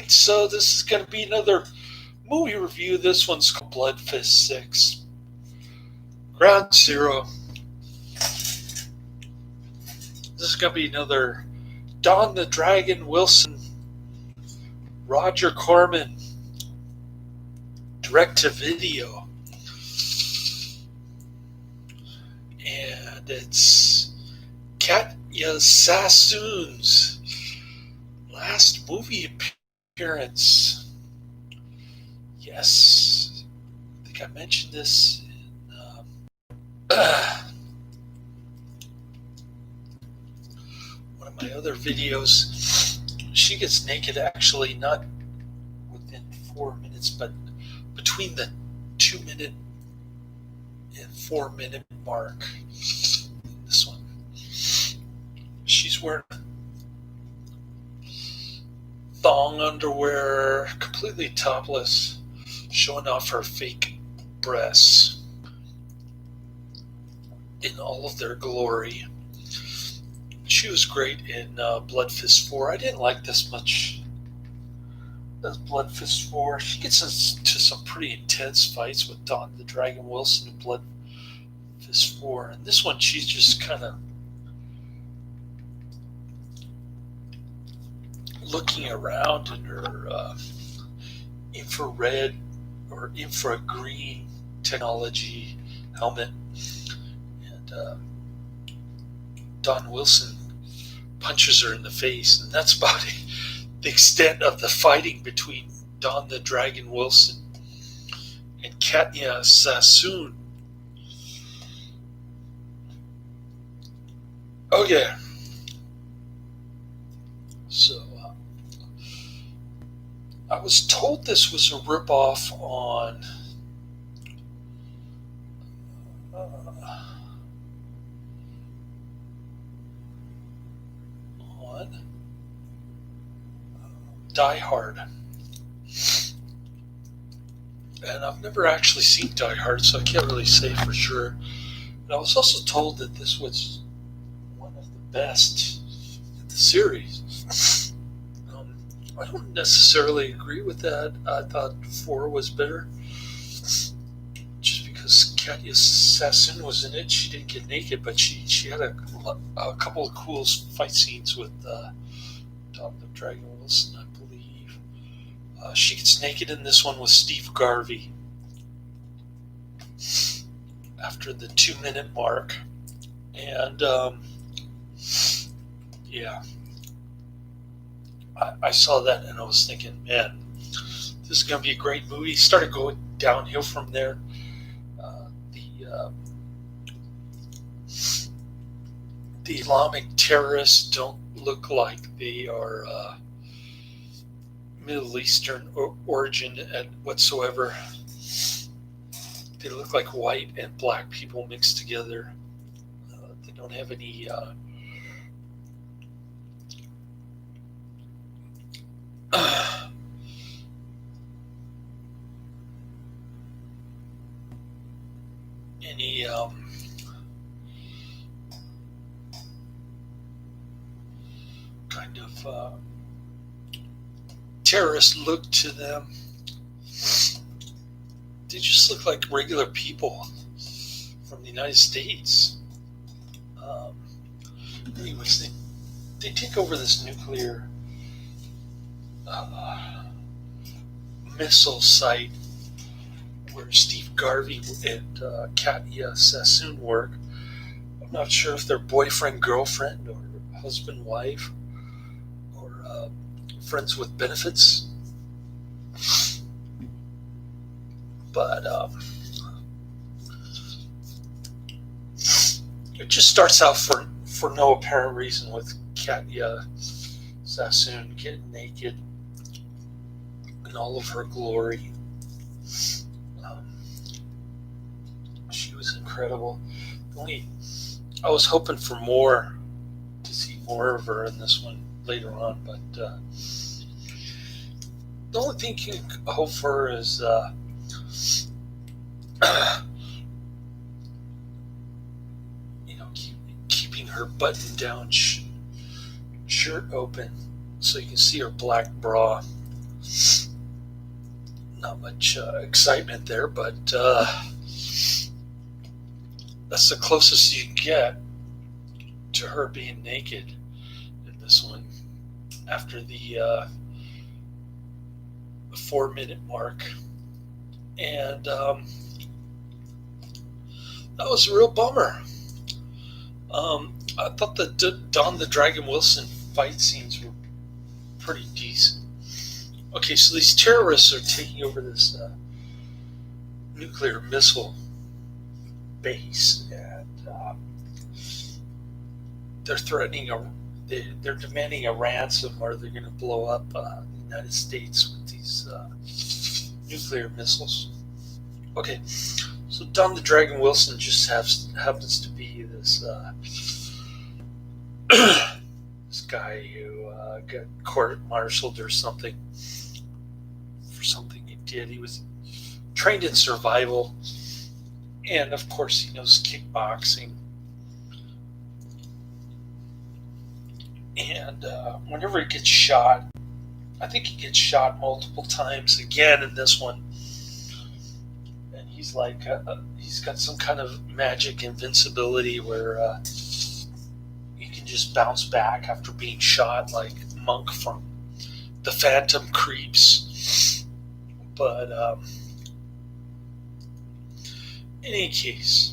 So this is going to be another movie review. This one's called Bloodfist 6. Ground Zero. This is going to be another Don the Dragon Wilson, Roger Corman, direct-to-video. And it's Catya Sassoon's last movie appearance. Yes, I think I mentioned this in one of my other videos. She gets naked, actually, not within 4 minutes, but between the 2-minute and 4-minute mark. This one, she's wearing thong underwear, completely topless, showing off her fake breasts in all of their glory. She was great in Bloodfist 4. I didn't like this much as Bloodfist 4. She gets into some pretty intense fights with Don the Dragon Wilson in Bloodfist 4. And this one, she's just kind of looking around in her infrared or infragreen technology helmet. And Don Wilson punches her in the face, and that's about the extent of the fighting between Don the Dragon Wilson and Catya Sassoon. Okay. So, I was told this was a ripoff on Die Hard. And I've never actually seen Die Hard, so I can't really say for sure. But I was also told that this was one of the best in the series. I don't necessarily agree with that. I thought 4 was better. Just because Catya Sassoon was in it, she didn't get naked, but she had a couple of cool fight scenes with Don the Dragon Wilson, I believe. She gets naked in this one with Steve Garvey after the 2-minute mark. And yeah, I saw that and I was thinking, man, this is going to be a great movie. Started going downhill from there. The Islamic terrorists don't look like they are Middle Eastern origin whatsoever. They look like white and black people mixed together. They don't have any kind of terrorist look to them. They just look like regular people from the United States. Anyways, they take over this nuclear missile site where Steve Garvey and Catya Sassoon work. I'm not sure if they're boyfriend, girlfriend, or husband, wife, or friends with benefits. But it just starts out for no apparent reason with Catya Sassoon getting naked in all of her glory. She was incredible. I was hoping for more, to see more of her in this one later on, but the only thing you can hope for is keeping her button-down shirt open so you can see her black bra. not much excitement there, but that's the closest you can get to her being naked in this one. After the 4-minute mark, and that was a real bummer. I thought the Don the Dragon Wilson fight scenes were pretty decent. Okay, so these terrorists are taking over this nuclear missile base, and they're threatening they're demanding a ransom, or they're going to blow up the United States with these nuclear missiles. Okay, so Don the Dragon Wilson just happens to be this this guy who got court-martialed or something for something he did. He was trained in survival, and of course he knows kickboxing. And whenever he gets shot, I think he gets shot multiple times again in this one, and he's like he's got some kind of magic invincibility where he can just bounce back after being shot, like Monk from the Phantom Creeps. But in any case,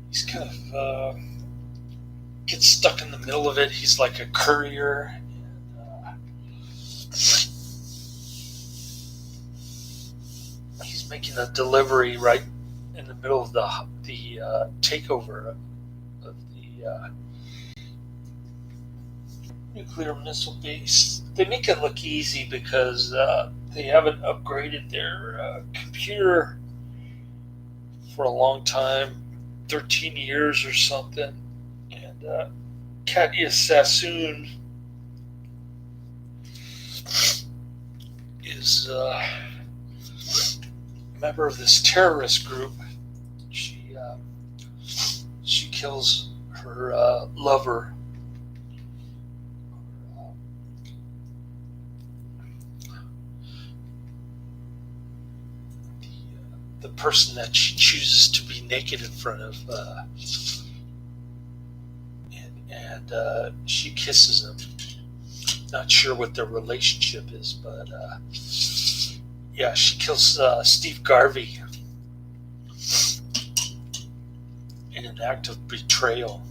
he's kind of gets stuck in the middle of it. He's like a courier, and he's making a delivery right in the middle of the takeover of the nuclear missile base. They make it look easy because they haven't upgraded their computer for a long time, 13 years or something. And Catya Sassoon is a member of this terrorist group. She kills her lover. The person that she chooses to be naked in front of, and she kisses him. Not sure what their relationship is, but yeah, she kills Steve Garvey in an act of betrayal.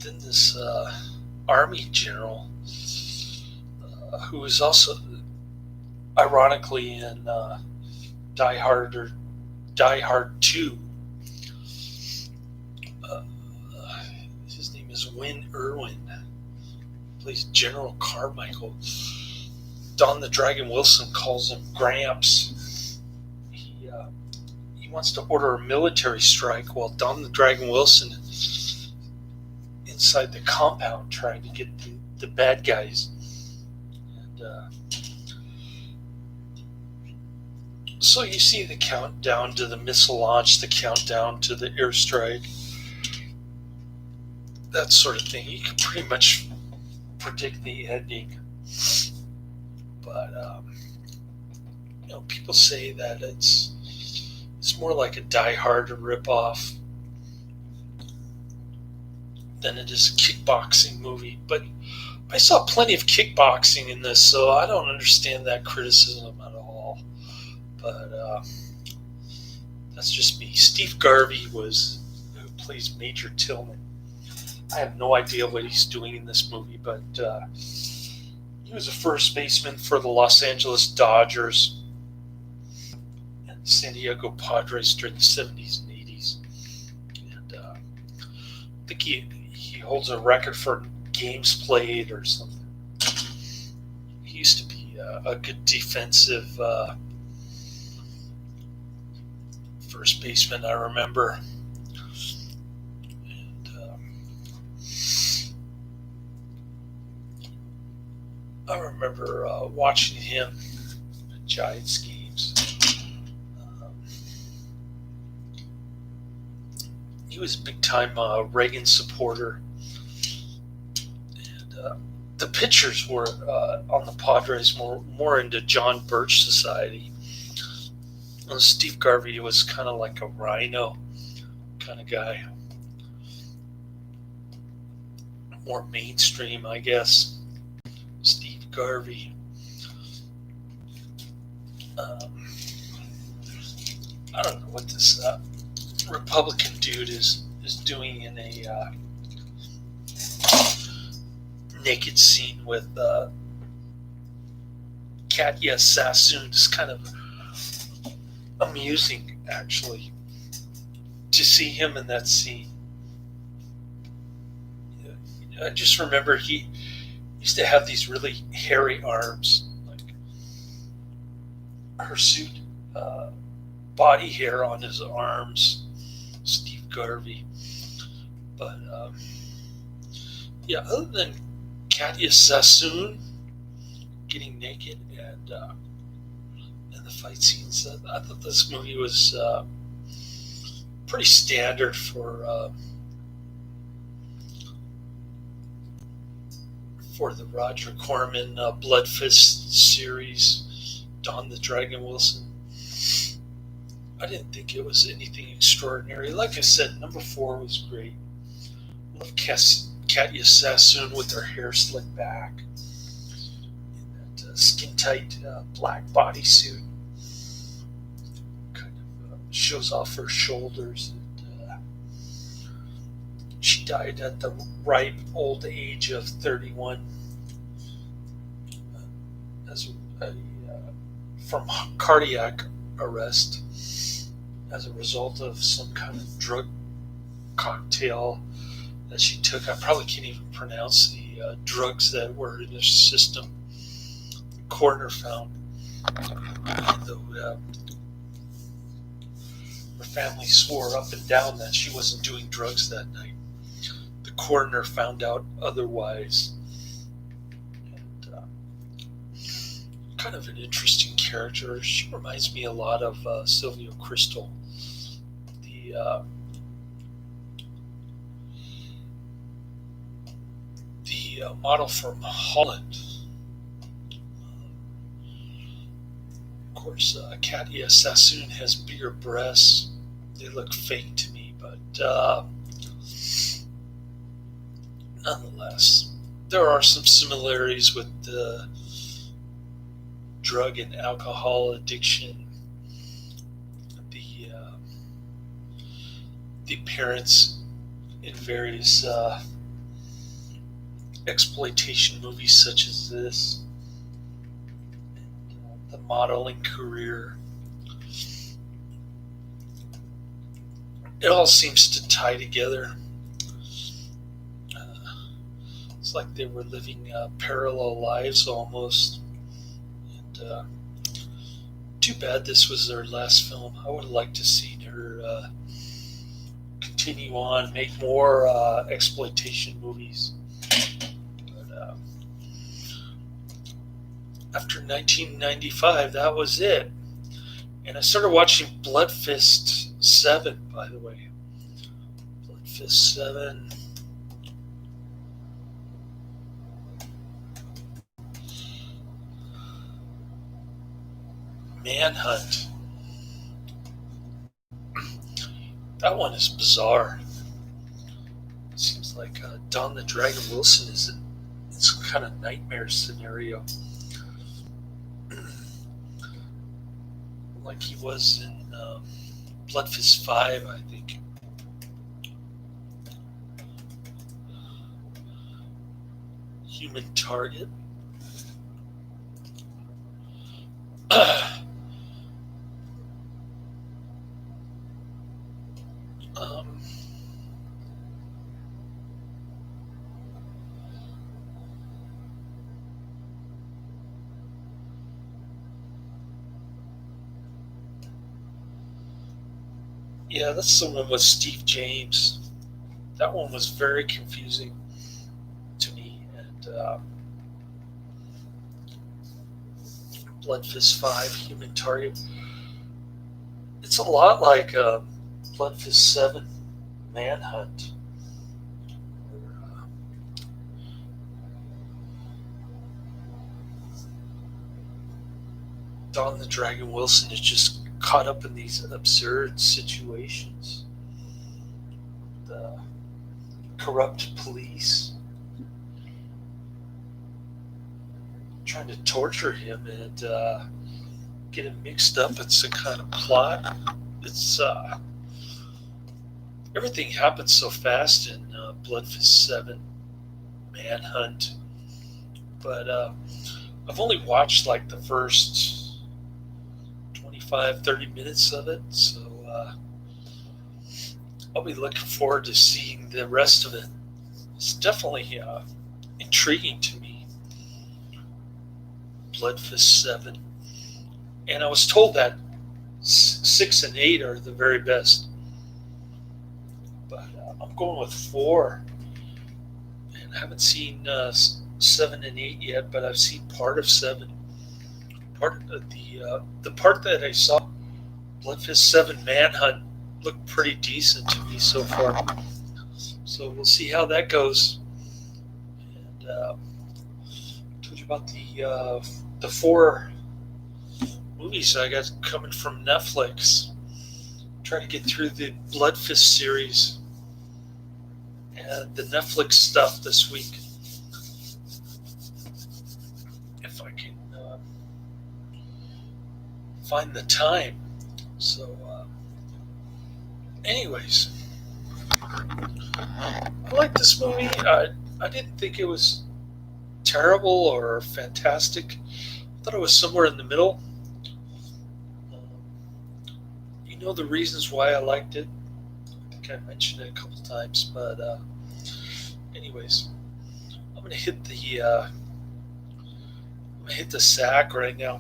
Then this army general, who is also ironically in Die Hard 2. His name is Wynn Irwin. Plays General Carmichael. Don the Dragon Wilson calls him Gramps. He wants to order a military strike while Don the Dragon Wilson is inside the compound trying to get the bad guys. And so you see the countdown to the missile launch, the countdown to the airstrike, that sort of thing. You can pretty much predict the ending. But people say that it's more like a Die Hard ripoff than it is a kickboxing movie. But I saw plenty of kickboxing in this, so I don't understand that criticism at all. But that's just me. Steve Garvey who plays Major Tillman. I have no idea what he's doing in this movie, but he was a first baseman for the Los Angeles Dodgers and the San Diego Padres during the 70s and 80s. And I think he holds a record for games played or something. He used to be a good defensive first baseman, I remember. And I remember watching him at Giants games. he was a big time Reagan supporter. And the pitchers were on the Padres more into John Birch Society. And Steve Garvey was kind of like a rhino kind of guy. More mainstream, I guess. Steve Garvey. I don't know what this Republican dude is doing in a naked scene with Catya Sassoon. It's kind of amusing, actually, to see him in that scene. I just remember he used to have these really hairy arms, like hirsute body hair on his arms, Steve Garvey. But yeah, other than Catya Sassoon getting naked and the fight scenes, I thought this movie was pretty standard for the Roger Corman Bloodfist series, Don the Dragon Wilson. I didn't think it was anything extraordinary. Like I said, number 4 was great. I love Catya Sassoon with her hair slicked back in that skin-tight black bodysuit. Kind of shows off her shoulders. And, she died at the ripe old age of 31 from cardiac arrest as a result of some kind of drug cocktail that she took. I probably can't even pronounce the drugs that were in her system. The coroner found, though her family swore up and down that she wasn't doing drugs that night. The coroner found out otherwise. And kind of an interesting character. She reminds me a lot of Sylvia Crystal, the model from Holland. Of course, Catya Sassoon has bigger breasts. They look fake to me, but nonetheless, there are some similarities with the drug and alcohol addiction. The parents in various exploitation movies such as this, and the modeling career. It all seems to tie together. It's like they were living parallel lives almost. And too bad this was their last film. I would have liked to see her continue on, make more exploitation movies. But after 1995, that was it. And I started watching Bloodfist 7, by the way. Bloodfist 7. Manhunt. That one is bizarre. It seems like Don the Dragon Wilson is in some kind of nightmare scenario. Like he was in Bloodfist 5, I think. Human Target. Yeah, that's the one with Steve James. That one was very confusing to me. And Bloodfist 5, Human Target. It's a lot like Bloodfist 7, manhunt. Don the Dragon Wilson is just caught up in these absurd situations. The corrupt police trying to torture him and get him mixed up in some kind of plot. It's everything happens so fast in Bloodfist 7 Manhunt, but I've only watched like the first 25-30 minutes of it, so I'll be looking forward to seeing the rest of it. It's definitely intriguing to me. Bloodfist 7, and I was told that 6 and 8 are the very best, but I'm going with 4, and I haven't seen 7 and 8 yet, but I've seen part of 7. Part of the part that I saw, Bloodfist 7 Manhunt, looked pretty decent to me so far. So we'll see how that goes. And I told you about the 4 movies I got coming from Netflix. I'm trying to get through the Bloodfist series and the Netflix stuff this week. If I can find the time. So, anyways, I like this movie. I didn't think it was terrible or fantastic. I thought it was somewhere in the middle. You know the reasons why I liked it. I think I mentioned it a couple times, but anyways, I'm gonna hit the sack right now.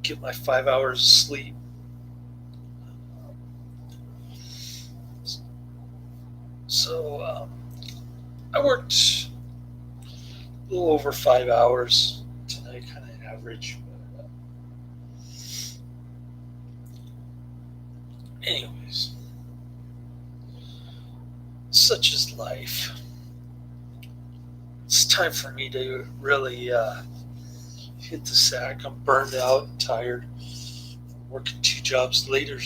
Get my 5 hours of sleep. So I worked a little over 5 hours tonight, kind of average. But, anyways, such is life. It's time for me to really hit the sack. I'm burned out and tired. I'm working 2 jobs later